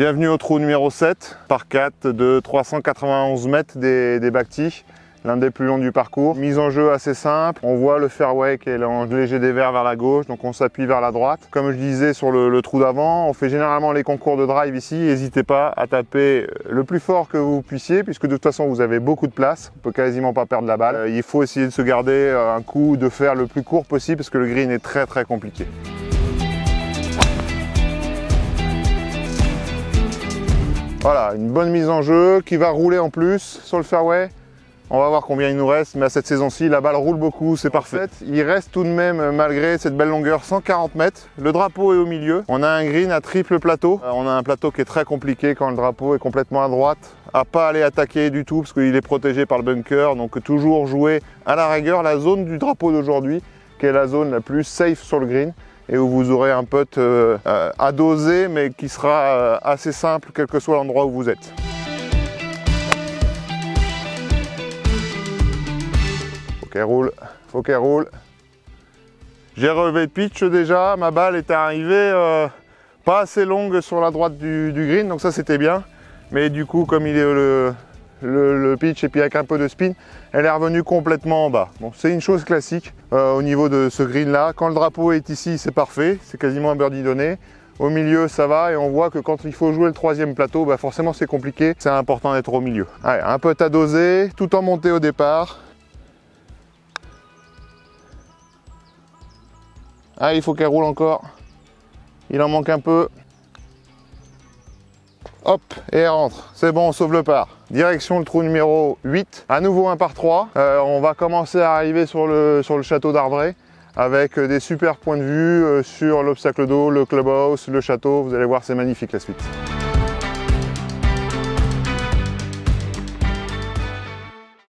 Bienvenue au trou numéro 7, par 4 de 391 mètres des Bacti, l'un des plus longs du parcours. Mise en jeu assez simple, on voit le fairway qui est en léger dévers vers la gauche, donc on s'appuie vers la droite. Comme je disais sur le trou d'avant, on fait généralement les concours de drive ici, n'hésitez pas à taper le plus fort que vous puissiez, puisque de toute façon vous avez beaucoup de place, on peut quasiment pas perdre la balle. Il faut essayer de se garder un coup, de faire le plus court possible, parce que le green est très compliqué. Voilà, une bonne mise en jeu qui va rouler en plus sur le fairway. On va voir combien il nous reste, mais à cette saison-ci, la balle roule beaucoup, c'est parfait. Il reste tout de même, malgré cette belle longueur, 140 mètres. Le drapeau est au milieu. On a un green à triple plateau. On a un plateau qui est très compliqué quand le drapeau est complètement à droite. À pas aller attaquer du tout parce qu'il est protégé par le bunker. Donc toujours jouer à la rigueur la zone du drapeau d'aujourd'hui, qui est la zone la plus safe sur le green, et où vous aurez un putt à doser, mais qui sera assez simple, quel que soit l'endroit où vous êtes. Faut qu'elle roule. J'ai relevé le pitch déjà, ma balle est arrivée pas assez longue sur la droite du green, donc ça c'était bien. Mais du coup, comme il est le pitch et puis avec un peu de spin, elle est revenue complètement en bas. Bon, c'est une chose classique au niveau de ce green là. Quand le drapeau est ici, c'est parfait, c'est quasiment un birdie donné. Au milieu, ça va, et on voit que quand il faut jouer le troisième plateau, bah forcément c'est compliqué. C'est important d'être au milieu. Allez, un putt à doser, tout en montée au départ. Ah, il faut qu'elle roule encore. Il en manque un peu. Hop, et elle rentre. C'est bon, on sauve le par. Direction le trou numéro 8. À nouveau un par 3. On va commencer à arriver sur le château d'Arvray avec des super points de vue sur l'obstacle d'eau, le clubhouse, le château. Vous allez voir, c'est magnifique la suite.